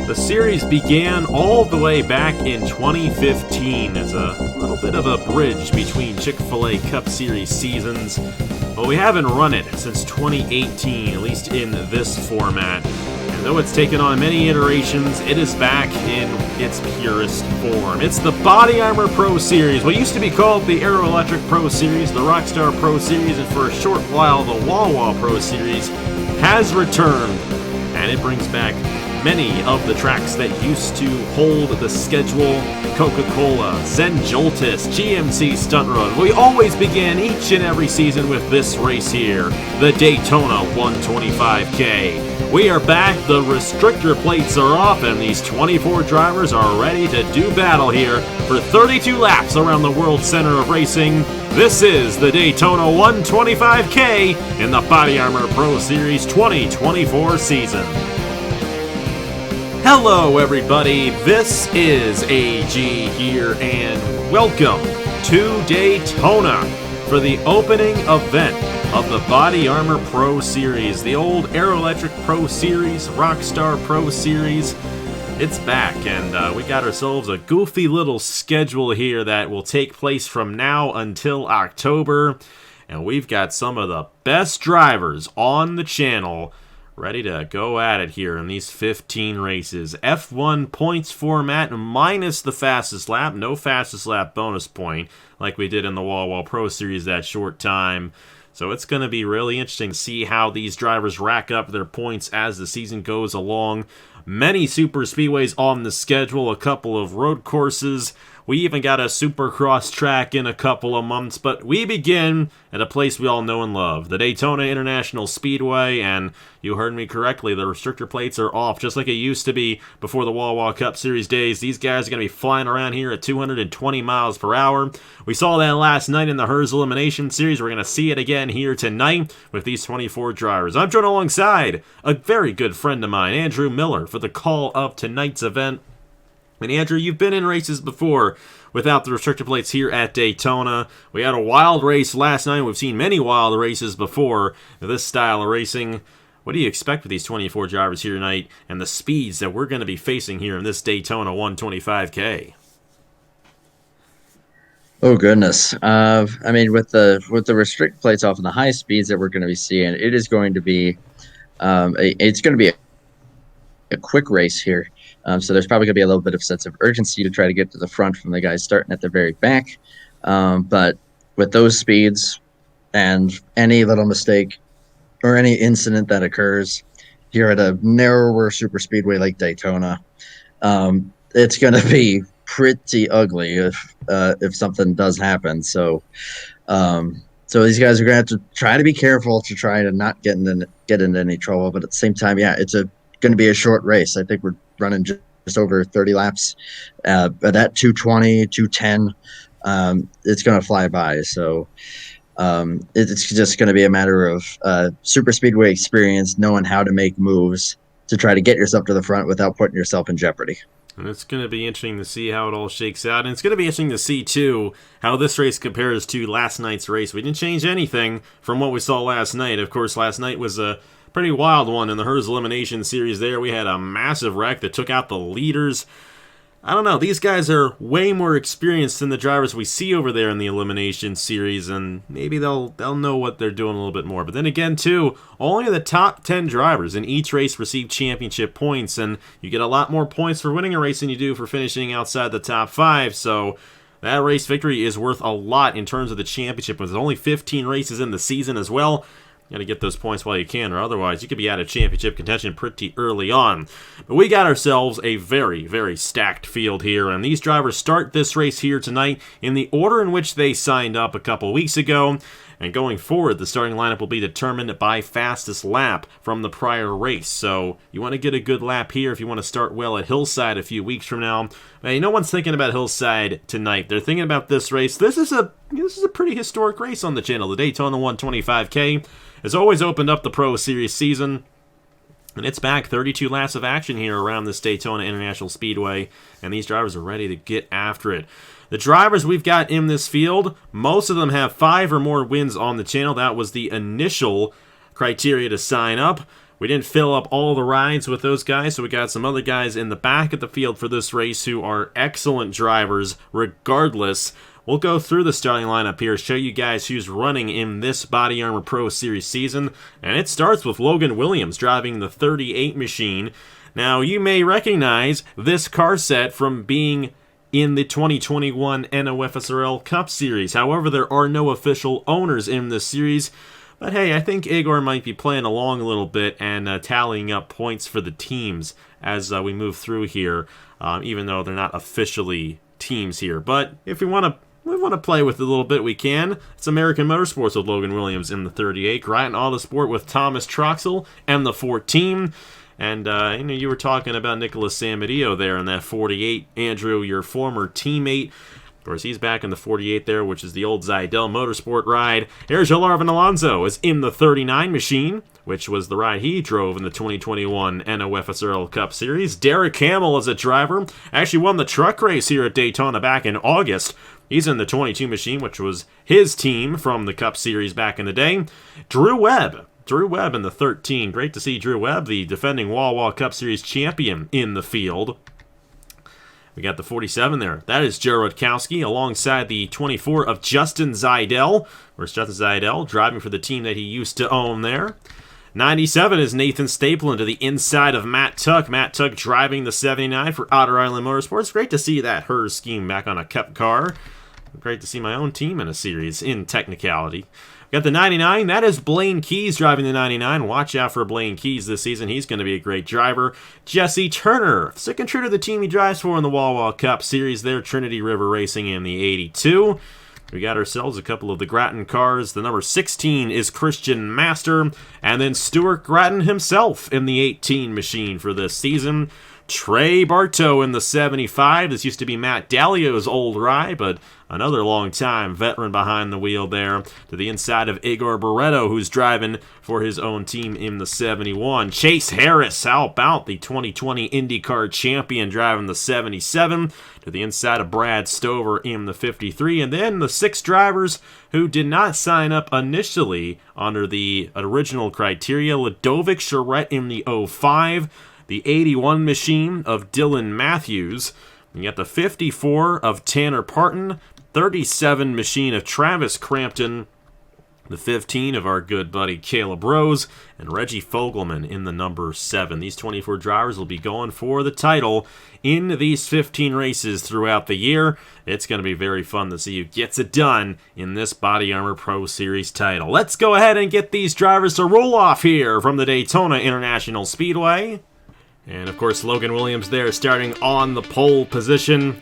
The series began all the way back in 2015 as a little bit of a bridge between Chick-fil-A Cup Series seasons, but we haven't run it since 2018, at least in this format. And though it's taken on many iterations, it is back in its purest form. It's the BodyArmor Pro Series, what used to be called the Aero Electric Pro Series, the Rockstar Pro Series, and for a short while the Wawa Pro Series has returned, and it brings back many of the tracks that used to hold the schedule: Coca-Cola, Zen Joltis, GMC Stunt Road. We always begin each and every season with this race here, the Daytona 125k. We are back, the restrictor plates are off, and these 24 drivers are ready to do battle here for 32 laps around the World Center of Racing. This is the Daytona 125k in the BodyArmor Pro Series 2024 season. Hello everybody, this is AG here, and welcome to Daytona for the opening event of the BodyArmor Pro Series, the old Aero Electric Pro Series, Rockstar Pro Series. It's back, and we got ourselves a goofy little schedule here that will take place from now until October, and we've got some of the best drivers on the channel ready to go at it here in these 15 races. F1 points format minus the fastest lap. No fastest lap bonus point like we did in the Wawa Pro Series that short time. So it's going to be really interesting to see how these drivers rack up their points as the season goes along. Many super speedways on the schedule, a couple of road courses. We even got a supercross track in a couple of months, but we begin at a place we all know and love, the Daytona International Speedway, and you heard me correctly, the restrictor plates are off, just like it used to be before the Wawa Cup Series days. These guys are going to be flying around here at 220 miles per hour. We saw that last night in the Hers Elimination Series. We're going to see it again here tonight with these 24 drivers. I'm joined alongside a very good friend of mine, Andrew Miller, for the call of tonight's event. And Andrew, you've been in races before without the restrictor plates here at Daytona. We had a wild race last night. We've seen many wild races before this style of racing. What do you expect with these 24 drivers here tonight and the speeds that we're going to be facing here in this Daytona 125k? Oh goodness! I mean, with the restrict plates off and the high speeds that we're going to be seeing, it is going to be a quick race here. So there's probably going to be a little bit of sense of urgency to try to get to the front from the guys starting at the very back. But with those speeds and any little mistake or any incident that occurs here at a narrower super speedway like Daytona, it's going to be pretty ugly if something does happen. So these guys are going to have to try to be careful to try to not get into any trouble. But at the same time, yeah, it's going to be a short race. I think we're running just over 30 laps, but at 220, 210, it's going to fly by. So it's just going to be a matter of super speedway experience, knowing how to make moves to try to get yourself to the front without putting yourself in jeopardy. And it's going to be interesting to see how it all shakes out. And it's going to be interesting to see, too, how this race compares to last night's race. We didn't change anything from what we saw last night. Of course, last night was a pretty wild one in the Hers Elimination Series there. We had a massive wreck that took out the leaders. I don't know, these guys are way more experienced than the drivers we see over there in the Elimination Series, and maybe they'll know what they're doing a little bit more. But then again, too, only the top 10 drivers in each race receive championship points, and you get a lot more points for winning a race than you do for finishing outside the top 5, so that race victory is worth a lot in terms of the championship. There's only 15 races in the season as well. You got to get those points while you can, or otherwise you could be out of championship contention pretty early on. But we got ourselves a very, very stacked field here, and these drivers start this race here tonight in the order in which they signed up a couple weeks ago. And going forward, the starting lineup will be determined by fastest lap from the prior race. So you want to get a good lap here if you want to start well at Hillside a few weeks from now. Hey, no one's thinking about Hillside tonight. They're thinking about this race. This is a pretty historic race on the channel. The Daytona 125k has always opened up the Pro Series season. And it's back, 32 laps of action here around this Daytona International Speedway, and these drivers are ready to get after it. The drivers we've got in this field, most of them have 5 or more wins on the channel. That was the initial criteria to sign up. We didn't fill up all the rides with those guys, so we got some other guys in the back of the field for this race who are excellent drivers regardless. We'll go through the starting lineup here, show you guys who's running in this Body Armor Pro Series season, and it starts with Logan Williams driving the 38 machine. Now, you may recognize this car set from being in the 2021 NOFSRL Cup Series. However, there are no official owners in this series. But hey, I think Igor might be playing along a little bit and tallying up points for the teams as we move through here, even though they're not officially teams here. But if we want to play with it a little bit, we can. It's American Motorsports with Logan Williams in the 38, Grattan Autosport with Thomas Troxel and the 14. And you were talking about Nicholas Samadillo there in that 48. Andrew, your former teammate. Of course, he's back in the 48 there, which is the old Zidell Motorsport ride. Here's Larvin Alonso is in the 39 machine, which was the ride he drove in the 2021 NOFSRL Cup Series. Derek Hamill is a driver. Actually won the truck race here at Daytona back in August. He's in the 22 machine, which was his team from the Cup Series back in the day. Drew Webb in the 13. Great to see Drew Webb, the defending Wah Cup Series champion, in the field. We got the 47 there. That is Joe Rutkowski alongside the 24 of Justin Zidell. Where's Justin Zidell driving for the team that he used to own there. 97 is Nathan Stapleton to the inside of Matt Tuck. Matt Tuck driving the 79 for Otter Island Motorsports. Great to see that HERS scheme back on a Cup car. Great to see my own team in a series in technicality. Got the 99. That is Blaine Keys driving the 99. Watch out for Blaine Keys this season. He's going to be a great driver. Jesse Turner, second true to the team he drives for in the Wah Cup Series there. Trinity River Racing in the 82. We got ourselves a couple of the Grattan cars. The number 16 is Christian Master. And then Stuart Grattan himself in the 18 machine for this season. Trey Bartow in the 75. This used to be Matt Dallio's old ride, but another long-time veteran behind the wheel there. To the inside of Igor Barreto, who's driving for his own team in the 71. Chase Harris, how about the 2020 IndyCar champion, driving the 77. To the inside of Brad Stover in the 53. And then the 6 drivers who did not sign up initially under the original criteria. Ludovic Charette in the 05. The 81 machine of Dylan Matthews. You got the 54 of Tanner Parton. 37 machine of Travis Crampton. The 15 of our good buddy Caleb Rose. And Reggie Fogelman in the number 7. These 24 drivers will be going for the title in these 15 races throughout the year. It's going to be very fun to see who gets it done in this Body Armor Pro Series title. Let's go ahead and get these drivers to roll off here from the Daytona International Speedway. And, of course, Logan Williams there starting on the pole position.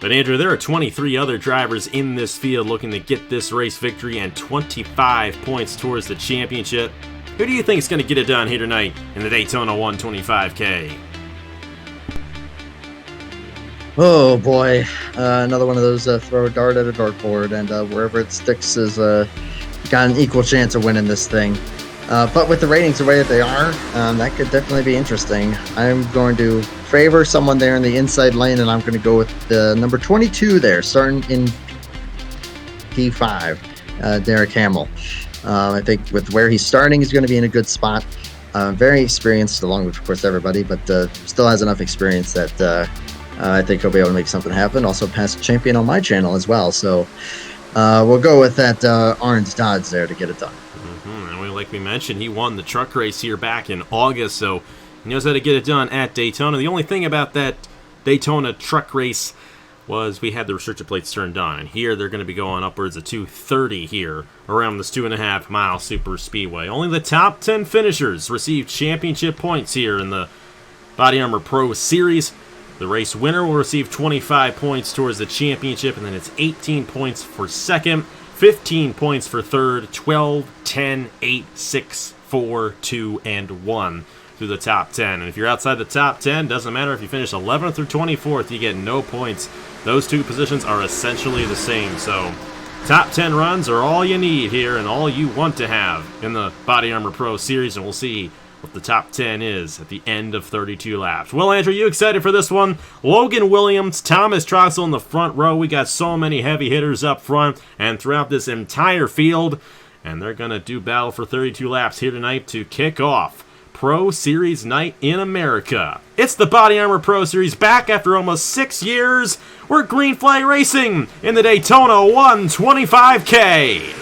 But, Andrew, there are 23 other drivers in this field looking to get this race victory and 25 points towards the championship. Who do you think is going to get it done here tonight in the Daytona 125k? Oh, boy. Another one of those throw a dart at a dartboard, and wherever it sticks is got an equal chance of winning this thing. But with the ratings the way that they are, that could definitely be interesting. I'm going to favor someone there in the inside lane, and I'm going to go with the number 22 there, starting in P5, Derek Hamill. I think with where he's starting, he's going to be in a good spot. Very experienced, along with, of course, everybody, but still has enough experience that I think he'll be able to make something happen. Also, past champion on my channel as well. So we'll go with that orange Dodge there to get it done. Like we mentioned, he won the truck race here back in August, so he knows how to get it done at Daytona. The only thing about that Daytona truck race was we had the restrictor plates turned on, and here they're going to be going upwards of 230 here around this 2.5 mile super speedway. Only the top 10 finishers received championship points here in the Body Armor Pro Series. The race winner will receive 25 points towards the championship, and then it's 18 points for second, 15 points for third, 12, 10, 8, 6, 4, 2, and 1 through the top 10. And if you're outside the top 10, doesn't matter if you finish 11th or 24th, you get no points. Those two positions are essentially the same. So top 10 runs are all you need here and all you want to have in the Body Armor Pro Series, and we'll see what the top 10 is at the end of 32 laps. Well, Andrew, you excited for this one? Logan Williams, Thomas Troxel in the front row. We got so many heavy hitters up front and throughout this entire field, and they're going to do battle for 32 laps here tonight to kick off Pro Series night in America. It's the Body Armor Pro Series back after almost 6 years. We're green flag racing in the Daytona 125k.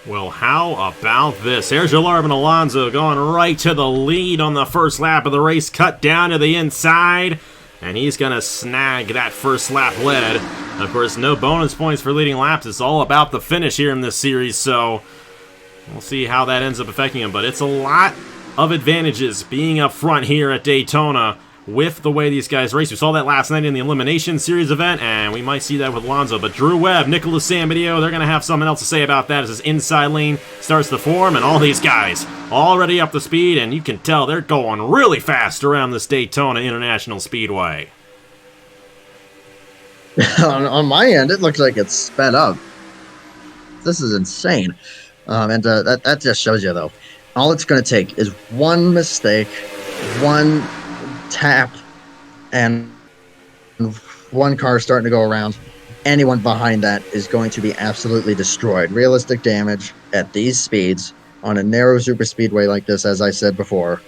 Well, how about this? Here's Jarlarvin Alonso going right to the lead on the first lap of the race, cut down to the inside, and he's going to snag that first lap lead. Of course, no bonus points for leading laps. It's all about the finish here in this series, so we'll see how that ends up affecting him. But it's a lot of advantages being up front here at Daytona with the way these guys race. We saw that last night in the Elimination Series event, and we might see that with Alonso. But Drew Webb, Nicholas Sambadio, they're going to have something else to say about that as his inside lane starts to form, and all these guys already up to speed, and you can tell they're going really fast around this Daytona International Speedway. On my end, it looks like it's sped up. This is insane. That just shows you, though, all it's going to take is one mistake, one tap, and one car starting to go around. Anyone behind that is going to be absolutely destroyed. Realistic damage at these speeds on a narrow super speedway like this, as I said before.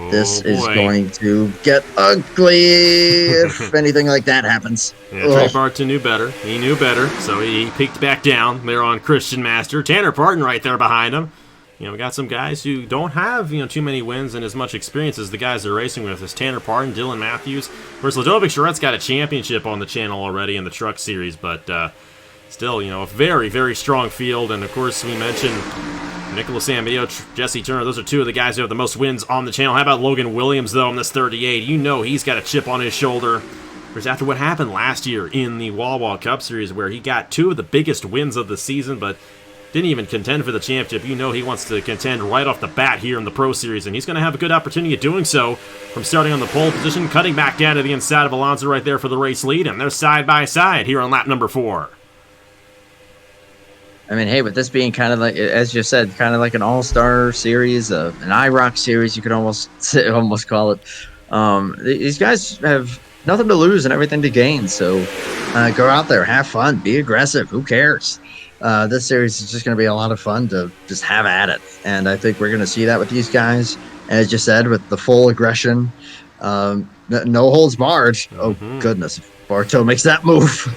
This is going to get ugly if anything like that happens. Yeah, Trey Barton knew better. He knew better, so he peeked back down there on Christian Master. Tanner Parton right there behind him. You know, we got some guys who don't have, too many wins and as much experience as the guys they're racing with. There's Tanner Parton, Dylan Matthews. Of course, Ladovic Charrette's got a championship on the channel already in the Truck Series, but still, a very, very strong field. And, of course, we mentioned Nicholas Sambadio, Jesse Turner. Those are two of the guys who have the most wins on the channel. How about Logan Williams, though, in this 38? He's got a chip on his shoulder. Of course, after what happened last year in the Wall Cup Series, where he got two of the biggest wins of the season, but didn't even contend for the championship. He wants to contend right off the bat here in the Pro Series, and he's going to have a good opportunity of doing so from starting on the pole position, cutting back down to the inside of Alonso right there for the race lead, and they're side by side here on lap number 4. I mean, hey, with this being kind of like, as you said, kind of like an all-star series, an IROC series, you could almost call it. These guys have nothing to lose and everything to gain, so go out there, have fun, be aggressive. Who cares? This series is just going to be a lot of fun to just have at it. And I think we're going to see that with these guys. As you said, with the full aggression, no holds barred. Oh, goodness. If Bartow makes that move.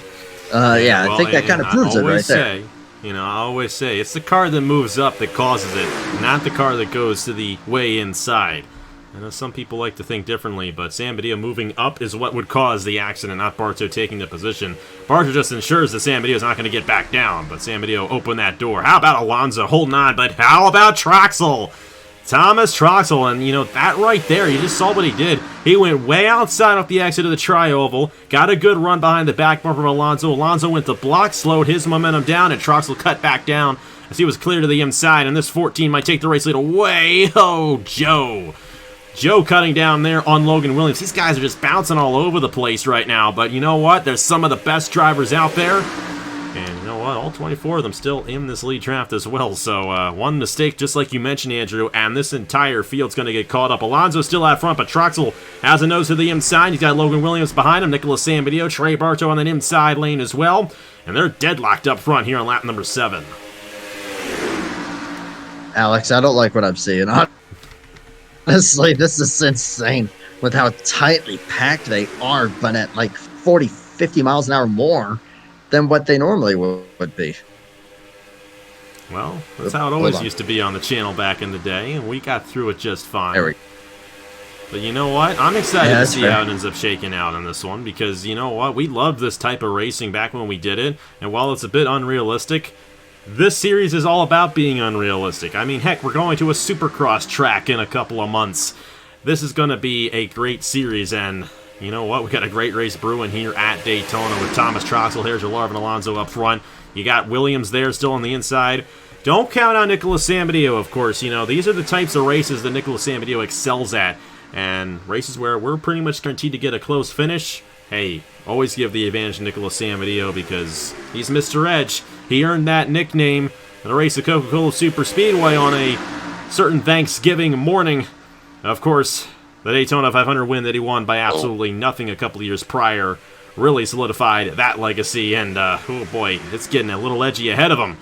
I think that kind of proves it right there. I always say, it's the car that moves up that causes it, not the car that goes to the way inside. I know some people like to think differently, but Sambadio moving up is what would cause the accident, not Bartow taking the position. Bartow just ensures that Sambadio is not going to get back down, but Sambadio opened that door. How about Alonso holding on, but how about Troxel? Thomas Troxel, and that right there, you just saw what he did. He went way outside off the exit of the tri-oval, got a good run behind the back bar from Alonso. Alonso went to block, slowed his momentum down, and Troxel cut back down as he was clear to the inside, and this 14 might take the race lead away. Oh, Joe cutting down there on Logan Williams. These guys are just bouncing all over the place right now, but you know what? There's some of the best drivers out there, and you know what? All 24 of them still in this lead draft as well, so one mistake, just like you mentioned, Andrew, and this entire field's going to get caught up. Alonso's still out front, but Troxel has a nose to the inside. He's got Logan Williams behind him, Nicholas Sambadio, Trey Bartow on that inside lane as well, and they're deadlocked up front here on lap number 7. Alex, I don't like what I'm seeing. Honestly, this is insane with how tightly packed they are, but at like 40, 50 miles an hour more than what they normally would be. Well, that's how it always used to be on the channel back in the day, and we got through it just fine. But you know what? I'm excited to see how it ends up shaking out on this one, because you know what? We loved this type of racing back when we did it, and while it's a bit unrealistic, this series is all about being unrealistic. I mean, heck, we're going to a Supercross track in a couple of months. this is going to be a great series, and you know what? We got a great race brewing here at Daytona with Thomas Troxel, Jarlarvin Alonso up front. You got Williams there still on the inside. Don't count on Nicholas Sambadio, of course. You know, these are the types of races that Nicholas Sambadio excels at, and races where we're pretty much guaranteed to get a close finish. Hey, always give the advantage to Nicholas Sambadio because he's Mr. Edge. He earned that nickname in a race at Coca-Cola Super Speedway on a certain Thanksgiving morning. Of course, the Daytona 500 win that he won by absolutely nothing a couple of years prior really solidified that legacy, and oh boy, it's getting a little edgy ahead of him.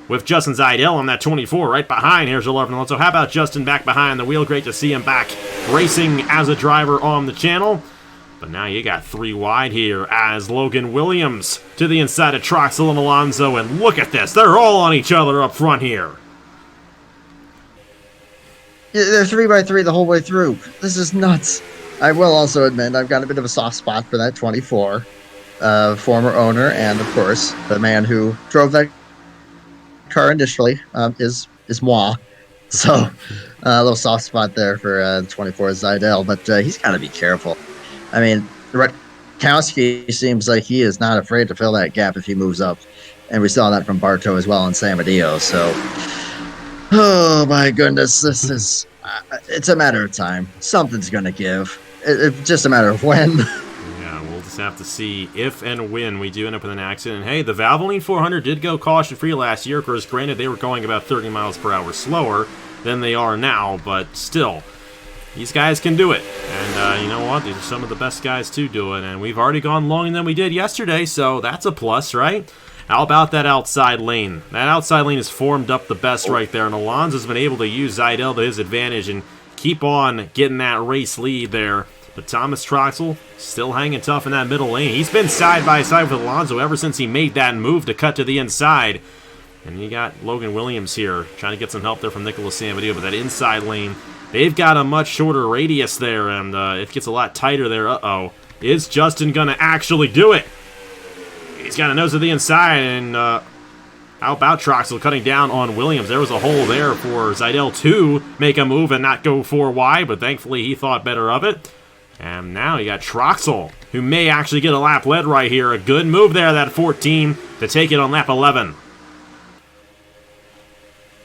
With Justin Zeidel on that 24 right behind. Here's Jarlarvin Alonso. How about Justin back behind the wheel? Great to see him back racing as a driver on the channel. But now you got 3 wide here as Logan Williams to the inside of Troxel and Alonso. And look at this. They're all on each other up front here. They're 3x3 the whole way through. This is nuts. I will also admit I've got a bit of a soft spot for that 24. Former owner and, of course, the man who drove that car initially is moi. So a little soft spot there for 24 Zeidel, but he's got to be careful. I mean, Rutkowski seems like he is not afraid to fill that gap if he moves up, and we saw that from Bartow as well and Sambadio. So, oh my goodness, this is it's a matter of time. Something's going to give. It's just a matter of when. We'll just have to see if and when we do end up with an accident. Hey, the Valvoline 400 did go caution-free last year. Of course, granted, they were going about 30 miles per hour slower than they are now, but still, these guys can do it. And you know what? These are some of the best guys to do it, and we've already gone longer than we did yesterday, so that's a plus, right? How about that outside lane? That outside lane is formed up the best right there, and Alonso's been able to use Zeidel to his advantage and keep on getting that race lead there. But Thomas Troxel still hanging tough in that middle lane. He's been side by side with Alonso ever since he made that move to cut to the inside. And you got Logan Williams here trying to get some help there from Nicholas Sambadio. But that inside lane, they've got a much shorter radius there, and it gets a lot tighter there. Uh-oh. Is Justin going to actually do it? He's got a nose to the inside, and how about Troxel cutting down on Williams? There was a hole there for Zeidel to make a move and not go 4 wide, but thankfully he thought better of it. And now you got Troxel, who may actually get a lap led right here. A good move there, that 14, to take it on lap 11.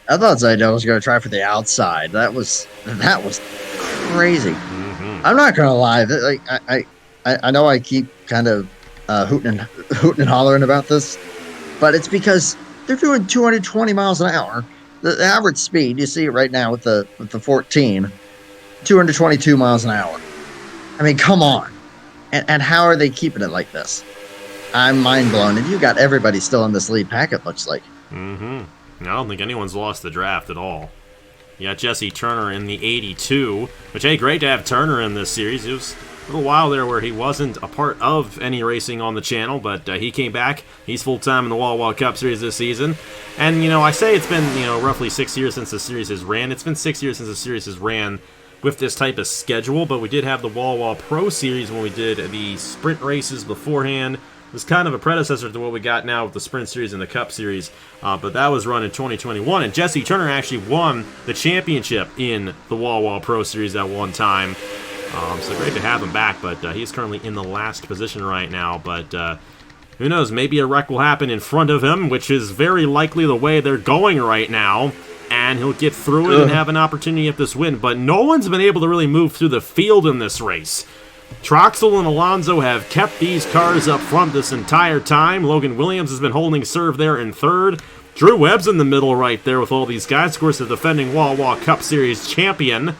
I thought Zeidel was going to try for the outside. That was crazy. Mm-hmm. I'm not going to lie. I know I keep kind of hooting and hollering about this, but it's because they're doing 220 miles an hour. The average speed, you see it right now with the 14, 222 miles an hour. I mean, come on. And how are they keeping it like this? I'm mind blown. And you got everybody still in this lead pack, it looks like. Mm-hmm. I don't think anyone's lost the draft at all. You got Jesse Turner in the 82, which, hey, great to have Turner in this series. It was a little while there where he wasn't a part of any racing on the channel, but he came back. He's full-time in the Wall Cup Series this season. And, you know, I say it's been, roughly 6 years since the series has ran. It's been 6 years since the series has ran with this type of schedule, but we did have the Wall Pro Series when we did the sprint races beforehand. It was kind of a predecessor to what we got now with the Sprint Series and the Cup Series, but that was run in 2021, and Jesse Turner actually won the championship in the Wall Pro Series at one time, so great to have him back, but he's currently in the last position right now, but who knows, maybe a wreck will happen in front of him, which is very likely the way they're going right now, and he'll get through it and have an opportunity at this win. But no one's been able to really move through the field in this race. Troxel and Alonso have kept these cars up front this entire time. Logan Williams has been holding serve there in third. Drew Webb's in the middle right there with all these guys. Of course, the defending Wall Cup Series champion.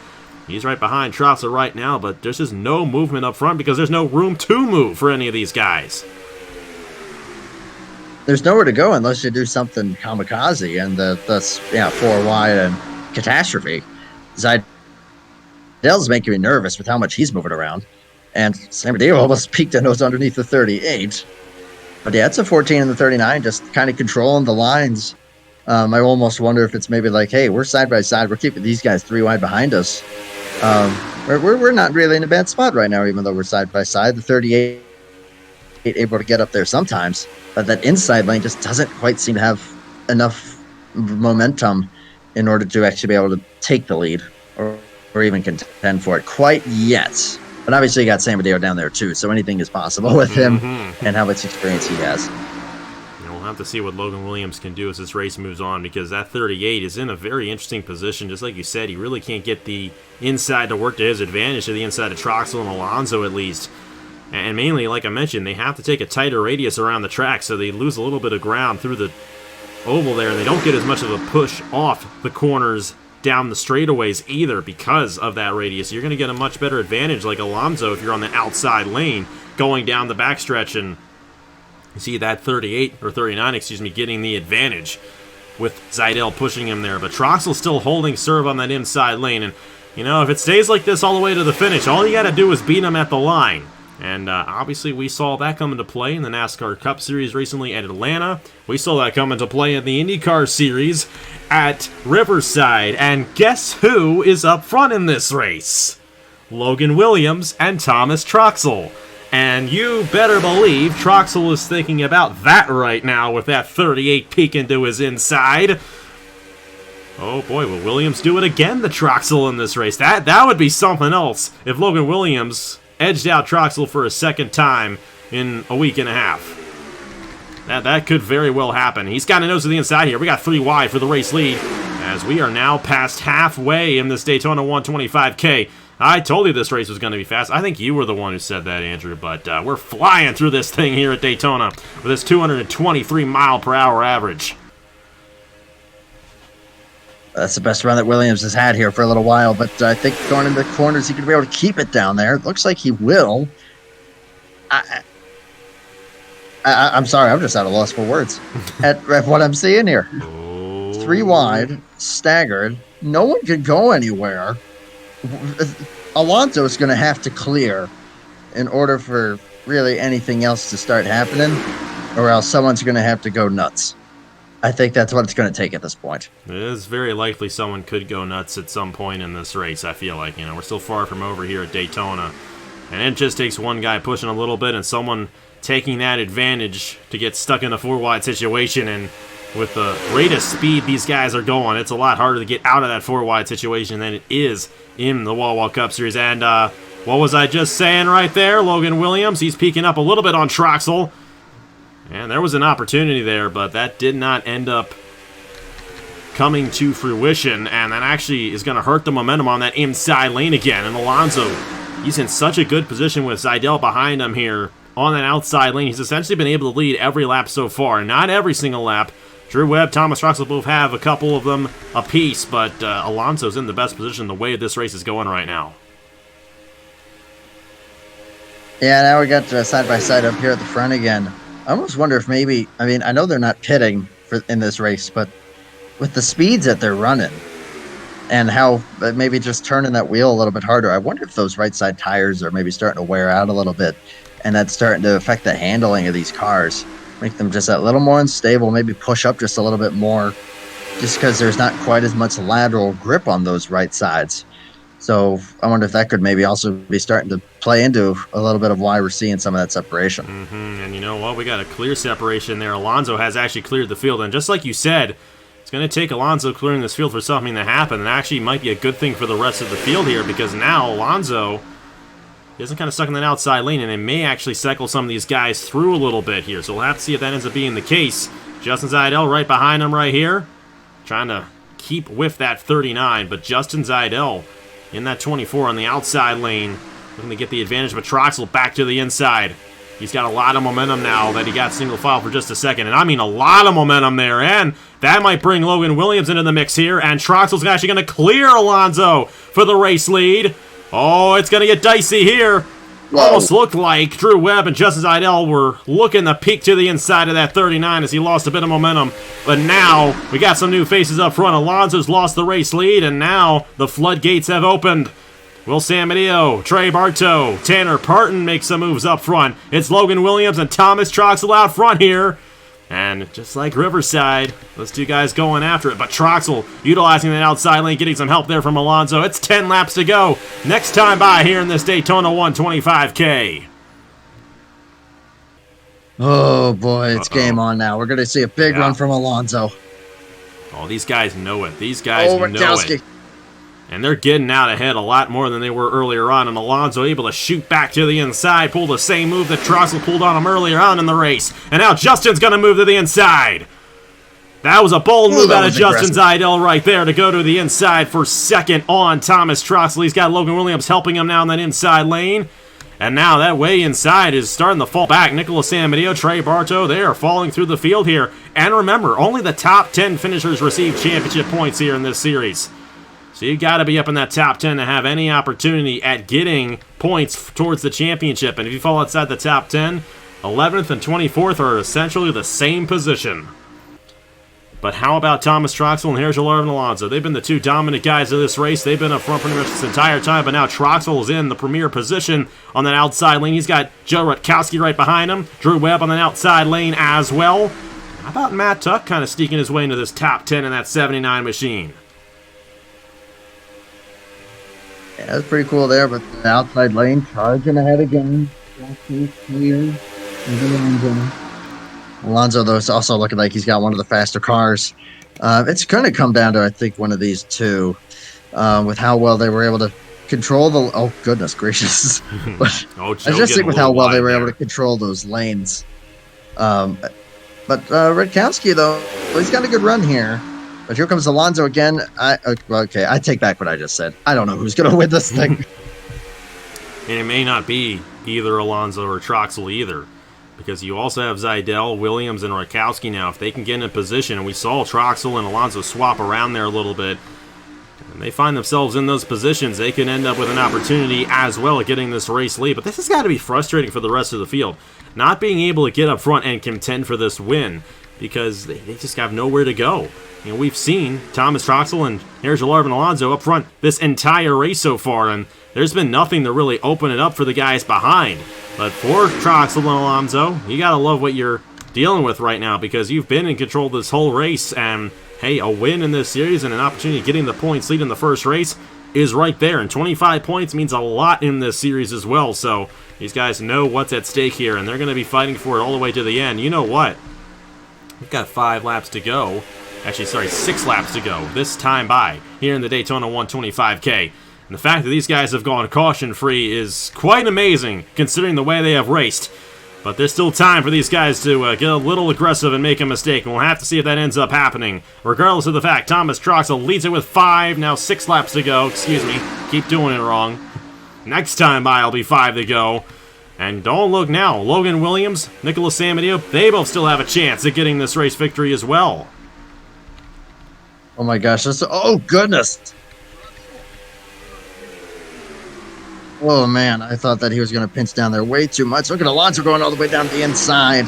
He's right behind Troxel right now, but there's just no movement up front because there's no room to move for any of these guys. There's nowhere to go unless you do something kamikaze, and that's 4 wide and catastrophe. Zeidel's making me nervous with how much he's moving around, and Sambadio almost peeked and was underneath the 38. But yeah, it's a 14 and the 39, just kind of controlling the lines. I almost wonder if it's maybe like, hey, we're side by side, we're keeping these guys 3 wide behind us. We're not really in a bad spot right now, even though we're side by side. The 38 able to get up there sometimes, but that inside lane just doesn't quite seem to have enough momentum in order to actually be able to take the lead, or or even contend for it quite yet. But obviously, you got San Mateo down there too, so anything is possible with him and how much experience he has. We'll have to see what Logan Williams can do as this race moves on, because that 38 is in a very interesting position. Just like you said, he really can't get the inside to work to his advantage, to the inside of Troxel and Alonso at least. And mainly, like I mentioned, they have to take a tighter radius around the track, so they lose a little bit of ground through the oval there, and they don't get as much of a push off the corners down the straightaways either because of that radius. You're going to get a much better advantage like Alonso if you're on the outside lane going down the backstretch, and you see that 38, or 39, excuse me, getting the advantage with Zaidel pushing him there. But Troxel still holding serve on that inside lane, and if it stays like this all the way to the finish, all you got to do is beat him at the line. And obviously we saw that come into play in the NASCAR Cup Series recently at Atlanta. We saw that come into play in the IndyCar Series at Riverside. And guess who is up front in this race? Logan Williams and Thomas Troxel. And you better believe Troxel is thinking about that right now with that 38 peeking to his inside. Oh boy, will Williams do it again to Troxel in this race? That would be something else if Logan Williams edged out Troxel for a second time in a week and a half. That could very well happen. He's got a nose to the inside here. We got 3 wide for the race lead as we are now past halfway in this Daytona 125k. I told you this race was going to be fast. I think you were the one who said that, Andrew, but we're flying through this thing here at Daytona with this 223 mile per hour average. That's the best run that Williams has had here for a little while, but I think going into the corners, he could be able to keep it down there. It looks like he will. I'm sorry, I'm just at a loss for words at what I'm seeing here. 3 wide, staggered. No one can go anywhere. Alonso is going to have to clear in order for really anything else to start happening, or else someone's going to have to go nuts. I think that's what it's going to take at this point. It is very likely someone could go nuts at some point in this race, I feel like. We're still far from over here at Daytona. And it just takes one guy pushing a little bit and someone taking that advantage to get stuck in a 4-wide situation. And with the rate of speed these guys are going, it's a lot harder to get out of that 4-wide situation than it is in the Wawa Cup Series. And what was I just saying right there? Logan Williams, he's peeking up a little bit on Troxel. And there was an opportunity there, but that did not end up coming to fruition, and that actually is going to hurt the momentum on that inside lane again. And Alonso, he's in such a good position with Zaidel behind him here on that outside lane. He's essentially been able to lead every lap so far. Not every single lap. Drew Webb, Thomas Troxel both have a couple of them apiece, but Alonso's in the best position the way this race is going right now. Yeah, now we got side-by-side up here at the front again. I almost wonder if maybe, I know they're not pitting in this race, but with the speeds that they're running and how maybe just turning that wheel a little bit harder, I wonder if those right side tires are maybe starting to wear out a little bit, and that's starting to affect the handling of these cars, make them just that little more unstable, maybe push up just a little bit more, just because there's not quite as much lateral grip on those right sides. So I wonder if that could maybe also be starting to play into a little bit of why we're seeing some of that separation. And you know what? We got a clear separation there. Alonso has actually cleared the field. And just like you said, it's going to take Alonso clearing this field for something to happen. And actually might be a good thing for the rest of the field here, because now Alonso isn't kind of stuck in that outside lane, and it may actually cycle some of these guys through a little bit here. So we'll have to see if that ends up being the case. Justin Zaidel right behind him right here, trying to keep with that 39. But Justin Zaidel in that 24 on the outside lane, looking to get the advantage, but Troxel back to the inside. He's got a lot of momentum now that he got single file for just a second, and I mean a lot of momentum there, and that might bring Logan Williams into the mix here, and Troxel's actually going to clear Alonso for the race lead. Oh, it's going to get dicey here. Almost looked like Drew Webb and Justin Zaidel were looking to peek to the inside of that 39 as he lost a bit of momentum. But now we got some new faces up front. Alonso's lost the race lead, and now the floodgates have opened. Will San Mateo, Trey Bartow, Tanner Parton make some moves up front. It's Logan Williams and Thomas Troxel out front here. And just like Riverside, those two guys going after it. But Troxel utilizing that outside lane, getting some help there from Alonso. It's 10 laps to go. Next time by here in this Daytona 125k. Oh, boy, it's game on now. We're going to see a big run from Alonso. Oh, these guys know it. These guys know it. And they're getting out ahead a lot more than they were earlier on. And Alonso able to shoot back to the inside, pull the same move that Troxel pulled on him earlier on in the race. And now Justin's going to move to the inside. That was a bold move out of Justin Zidell right there to go to the inside for second on Thomas Troxel. He's got Logan Williams helping him now in that inside lane. And now that way inside is starting to fall back. Nicholas Amedeo, Trey Bartow, they are falling through the field here. And remember, only the top 10 finishers receive championship points here in this series. So you got to be up in that top 10 to have any opportunity at getting points towards the championship. And if you fall outside the top 10, 11th and 24th are essentially the same position. But how about Thomas Troxel and Herschel Arvin Alonso? They've been the two dominant guys of this race. They've been up front pretty much this entire time, but now Troxel is in the premier position on that outside lane. He's got Joe Rutkowski right behind him. Drew Webb on the outside lane as well. How about Matt Tuck kind of sneaking his way into this top 10 in that 79 machine? Yeah, that's pretty cool there, but the outside lane charging ahead again. Alonso, though, is also looking like he's got one of the faster cars. It's going to come down to, I think, one of these two, with how well they were able to control the... Oh, goodness gracious. But I just think with how well they were able to control those lanes. But Rutkowski, though, he's got a good run here. But here comes Alonso again. Okay, I take back what I just said. I don't know who's going to win this thing. And it may not be either Alonso or Troxel either. Because you also have Zidell, Williams, and Rutkowski now. If they can get in a position, and we saw Troxel and Alonso swap around there a little bit, and they find themselves in those positions, they can end up with an opportunity as well at getting this race lead. But this has got to be frustrating for the rest of the field. Not being able to get up front and contend for this win, because they just have nowhere to go. You know, we've seen Thomas Troxel and Herschel Arvin Alonso up front this entire race so far, and there's been nothing to really open it up for the guys behind. But for Troxel and Alonso, you gotta love what you're dealing with right now, because you've been in control this whole race, and hey, a win in this series and an opportunity of getting the points lead in the first race is right there, and 25 points means a lot in this series as well. So these guys know what's at stake here, and they're going to be fighting for it all the way to the end. You know what? We've got 5 laps to go. Actually, sorry, 6 laps to go this time by here in the Daytona 125k. And the fact that these guys have gone caution-free is quite amazing, considering the way they have raced. But there's still time for these guys to get a little aggressive and make a mistake, and we'll have to see if that ends up happening. Regardless of the fact, Thomas Troxel leads it with 5, now 6 laps to go. Excuse me, keep doing it wrong. Next time by, it'll be 5 to go. And don't look now, Logan Williams, Nicholas Amedeo, they both still have a chance at getting this race victory as well. Oh my gosh, oh goodness. Oh man, I thought that he was going to pinch down there way too much. Look at Alonso going all the way down to the inside.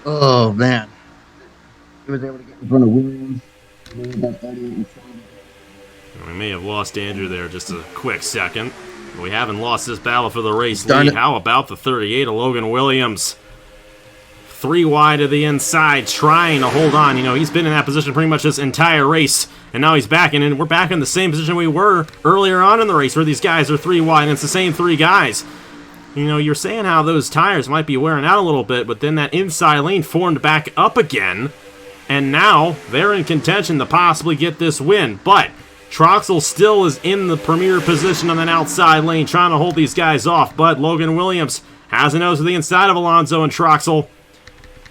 Oh man. He was able to get in front of Williams. We may have lost Andrew there just a quick second. But we haven't lost this battle for the race lead. How about the 38 of Logan Williams? 3 wide to the inside, trying to hold on. You know, he's been in that position pretty much this entire race, and now he's back, and we're back in the same position we were earlier on in the race, where these guys are 3 wide, and it's the same 3 guys. You know, you're saying how those tires might be wearing out a little bit, but then that inside lane formed back up again, and now they're in contention to possibly get this win. But Troxel still is in the premier position on that outside lane, trying to hold these guys off, but Logan Williams has a nose to the inside of Alonso and Troxel.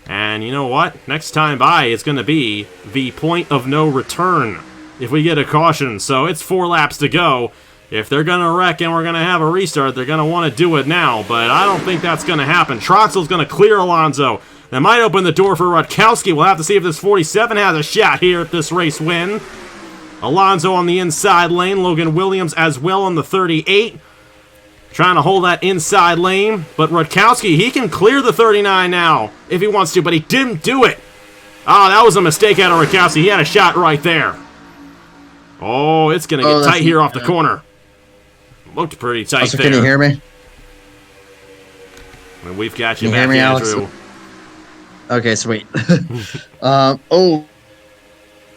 And you know what? Next time by, it's going to be the point of no return if we get a caution. So it's 4 laps to go. If they're going to wreck and we're going to have a restart, they're going to want to do it now. But I don't think that's going to happen. Troxel's going to clear Alonso. That might open the door for Rutkowski. We'll have to see if this 47 has a shot here at this race win. Alonso on the inside lane. Logan Williams as well on the 38. Trying to hold that inside lane, but Rutkowski, he can clear the 39 now if he wants to, but he didn't do it. Oh, that was a mistake out of Rutkowski. He had a shot right there. Oh, it's going to get tight here off the corner. Looked pretty tight there. Can you hear me? I mean, we've got you back, Andrew. Okay, sweet. Oh,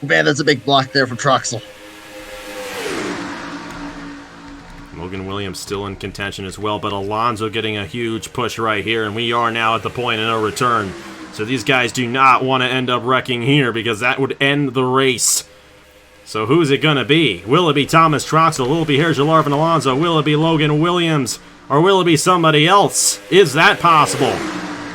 man, that's a big block there from Troxel. Logan Williams still in contention as well, but Alonso getting a huge push right here, and we are now at the point of no return. So these guys do not want to end up wrecking here, because that would end the race. So who's it going to be? Will it be Thomas Troxel? Will it be Herge Larvin Alonso? Will it be Logan Williams? Or will it be somebody else? Is that possible?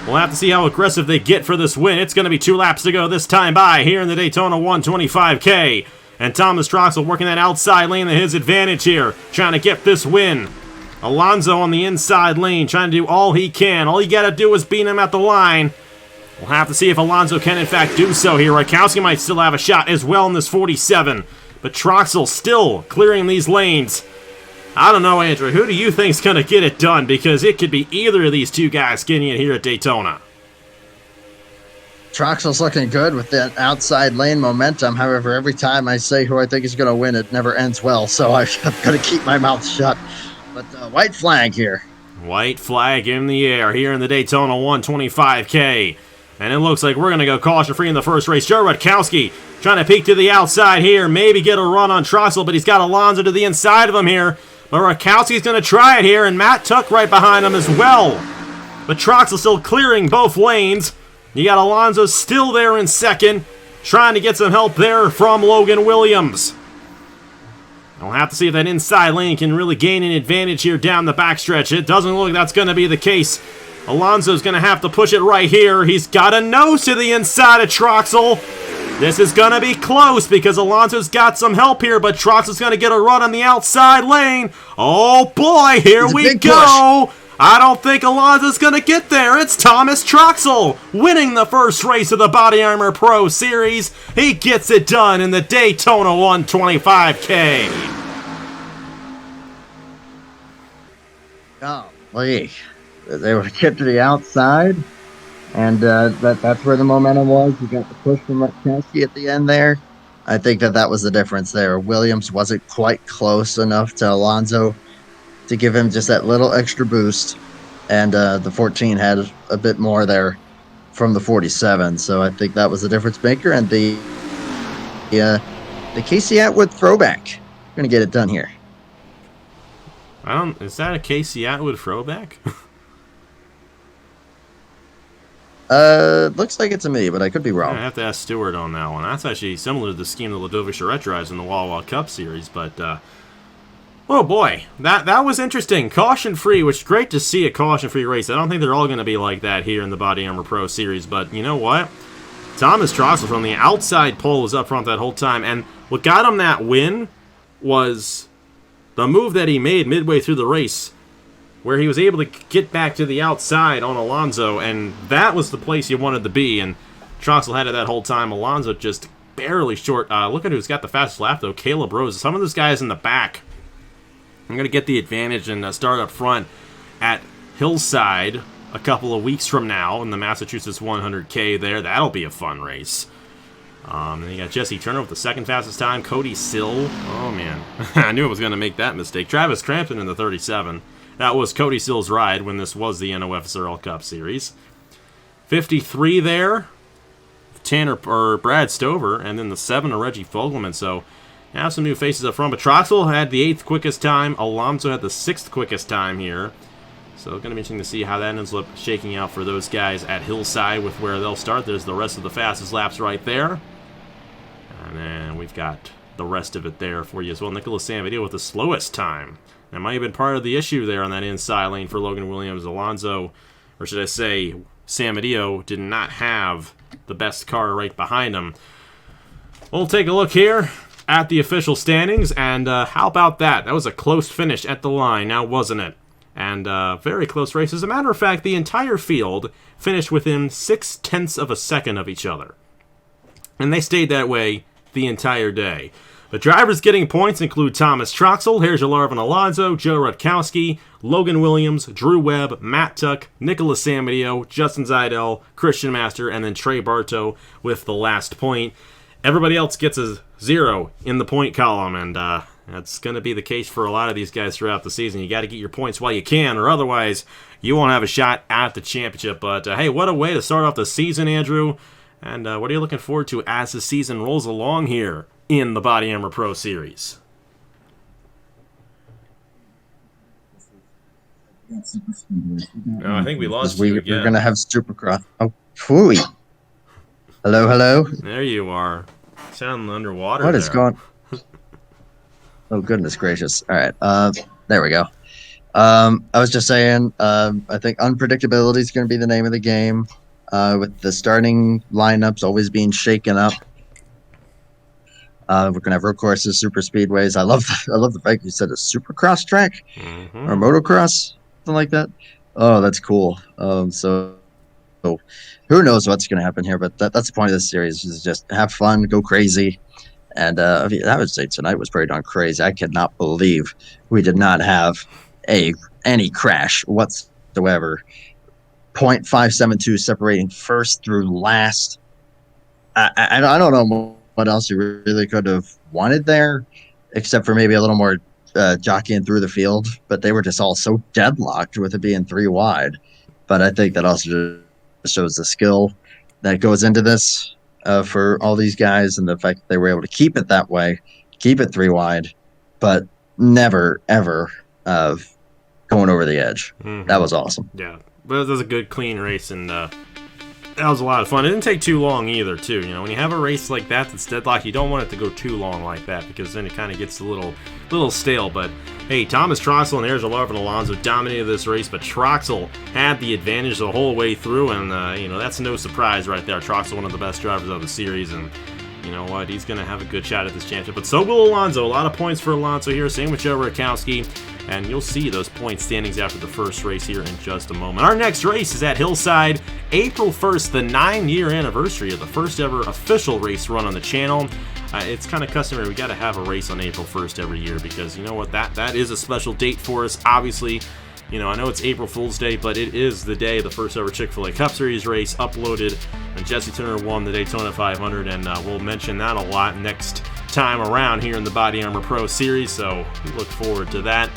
We'll have to see how aggressive they get for this win. It's going to be 2 laps to go this time by here in the Daytona 125k. And Thomas Troxel working that outside lane to his advantage here, trying to get this win. Alonso on the inside lane, trying to do all he can. All you got to do is beat him at the line. We'll have to see if Alonso can in fact do so here. Rakowski might still have a shot as well in this 47. But Troxel still clearing these lanes. I don't know, Andrew. Who do you think's going to get it done? Because it could be either of these two guys getting it here at Daytona. Troxel's looking good with that outside lane momentum. However, every time I say who I think is going to win, it never ends well. So I've got to keep my mouth shut. But white flag here. White flag in the air here in the Daytona 125k. And it looks like we're going to go caution-free in the first race. Joe Rutkowski trying to peek to the outside here. Maybe get a run on Troxel, but he's got Alonso to the inside of him here. But Rutkowski's going to try it here, and Matt Tuck right behind him as well. But Troxel still clearing both lanes. You got Alonso still there in second, trying to get some help there from Logan Williams. We'll have to see if that inside lane can really gain an advantage here down the backstretch. It doesn't look like that's going to be the case. Alonso's going to have to push it right here. He's got a nose to the inside of Troxel. This is going to be close because Alonso's got some help here, but Troxel's going to get a run on the outside lane. Oh boy, here we go. Push. I don't think Alonso's going to get there. It's Thomas Troxel winning the first race of the BodyArmor Pro Series. He gets it done in the Daytona 125k. Oh, boy. They would get to the outside, and that's where the momentum was. You got the push from Rutkowski at the end there. I think that was the difference there. Williams wasn't quite close enough to Alonso to give him just that little extra boost, and the 14 had a bit more there from the 47. So I think that was the difference maker, and the Casey Atwood throwback. We're gonna get it done here. Is that a Casey Atwood throwback? Looks like it's a me, but I could be wrong. I have to ask Stewart on that one. That's actually similar to the scheme that Ludovic Charette drives in the Wawa Cup Series, but oh boy, that was interesting. Caution-free, which is great to see a caution-free race. I don't think they're all going to be like that here in the BodyArmor Pro Series, but you know what? Thomas Troxel from the outside pole was up front that whole time, and what got him that win was the move that he made midway through the race, where he was able to get back to the outside on Alonso, and that was the place you wanted to be, and Troxel had it that whole time. Alonso just barely short. Look at who's got the fastest lap, though, Caleb Rose. Some of those guys in the back, I'm going to get the advantage and start up front at Hillside a couple of weeks from now in the Massachusetts 100K there. That'll be a fun race. And you got Jesse Turner with the second fastest time. Cody Sill. Oh, man. I knew I was going to make that mistake. Travis Crampton in the 37. That was Cody Sill's ride when this was the NOFSRL Cup Series. 53 there. Tanner or Brad Stover, and then the 7 of Reggie Fogelman. So now some new faces up front. But Troxel had the 8th quickest time. Alonso had the 6th quickest time here. So it's going to be interesting to see how that ends up shaking out for those guys at Hillside with where they'll start. There's the rest of the fastest laps right there. And then we've got the rest of it there for you as well. Nicholas Samadillo with the slowest time. That might have been part of the issue there on that inside lane for Logan Williams. Alonso, or should I say, Samadillo did not have the best car right behind him. We'll take a look here at the official standings, and how about that? That was a close finish at the line, now wasn't it? And very close race. As a matter of fact, the entire field finished within 0.6 of a second of each other. And they stayed that way the entire day. The drivers getting points include Thomas Troxel, Herge Larvin Alonso, Joe Rutkowski, Logan Williams, Drew Webb, Matt Tuck, Nicholas Samadillo, Justin Zeidel, Christian Master, and then Trey Bartow with the last point. Everybody else gets a 0 in the point column, and that's going to be the case for a lot of these guys throughout the season. You got to get your points while you can, or otherwise you won't have a shot at the championship. But hey, what a way to start off the season, Andrew. And what are you looking forward to as the season rolls along here in the BodyArmor Pro Series? Oh, I think we lost you again. We're going to have Supercross. Oh, phooey. Hello, hello. There you are. Sounding underwater. What is going? Oh, goodness gracious. All right. There we go. I was just saying, I think unpredictability is going to be the name of the game, with the starting lineups always being shaken up. We're gonna have road courses, super speedways. I love the fact you said a supercross track or motocross, something like that. Oh, that's cool. So who knows what's gonna happen here? But that's the point of this series is just have fun, go crazy. And I would say tonight was pretty darn crazy. I cannot believe we did not have any crash whatsoever. 0.572 separating first through last. I don't know what else you really could have wanted there, except for maybe a little more jockeying through the field. But they were just all so deadlocked with it being 3 wide. But I think that also just shows the skill that goes into this for all these guys, and the fact that they were able to keep it that way, keep it 3 wide, but never ever going over the edge. That was awesome. Yeah, but it was a good, clean race, and that was a lot of fun. It didn't take too long either, too. You know, when you have a race like that that's deadlocked, you don't want it to go too long like that because then it kind of gets a little stale. But hey, Thomas Troxel and Erzalarv Alonso dominated this race, but Troxel had the advantage the whole way through, and you know, that's no surprise right there. Troxel, one of the best drivers of the series, and you know what? He's going to have a good shot at this championship. But so will Alonso. A lot of points for Alonso here. Same with Joe Rakowski. And you'll see those point standings after the first race here in just a moment. Our next race is at Hillside, April 1st, the 9-year anniversary of the first ever official race run on the channel. It's kind of customary. We got to have a race on April 1st every year because you know what? That is a special date for us. Obviously, you know, I know it's April Fool's Day, but it is the day the first ever Chick-fil-A Cup Series race uploaded, and Jesse Turner won the Daytona 500, and we'll mention that a lot next time around here in the BodyArmor Pro Series, so we look forward to that.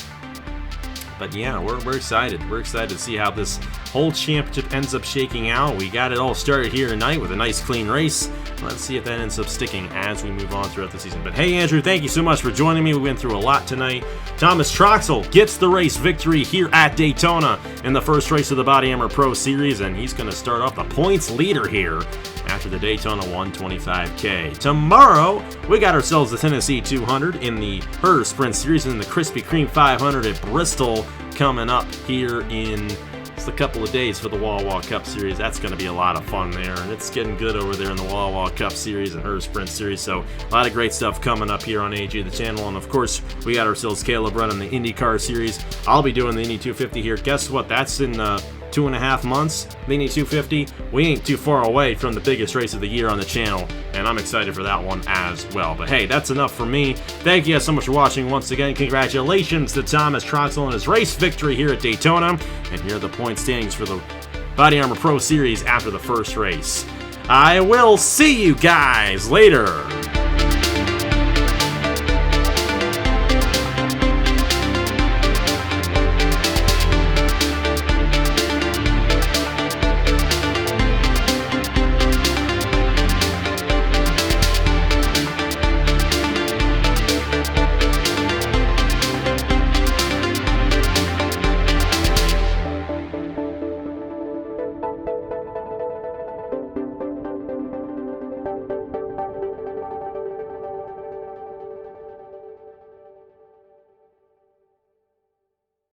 But yeah, we're excited. We're excited to see how this whole championship ends up shaking out. We got it all started here tonight with a nice clean race. Let's see if that ends up sticking as we move on throughout the season. But hey, Andrew, thank you so much for joining me. We went through a lot tonight. Thomas Troxel gets the race victory here at Daytona in the first race of the BodyArmor Pro Series, and he's going to start off the points leader here after the Daytona 125k. Tomorrow, we got ourselves the Tennessee 200 in the Her Sprint Series and the Krispy Kreme 500 at Bristol coming up here in just a couple of days for the Wawa Cup Series. That's going to be a lot of fun there, and it's getting good over there in the Wawa Cup Series and Her Sprint Series, so a lot of great stuff coming up here on AG the channel. And of course, we got ourselves Caleb running the IndyCar Series. I'll be doing the Indy 250 here. Guess what? That's in 2.5 months. The Indy 250, we ain't too far away from the biggest race of the year on the channel, and I'm excited for that one as well. But hey, that's enough for me. Thank you guys so much for watching once again. Congratulations to Thomas Troxel on his race victory here at Daytona, and here are the point standings for the BodyArmor Pro Series after the first race. I will see you guys later.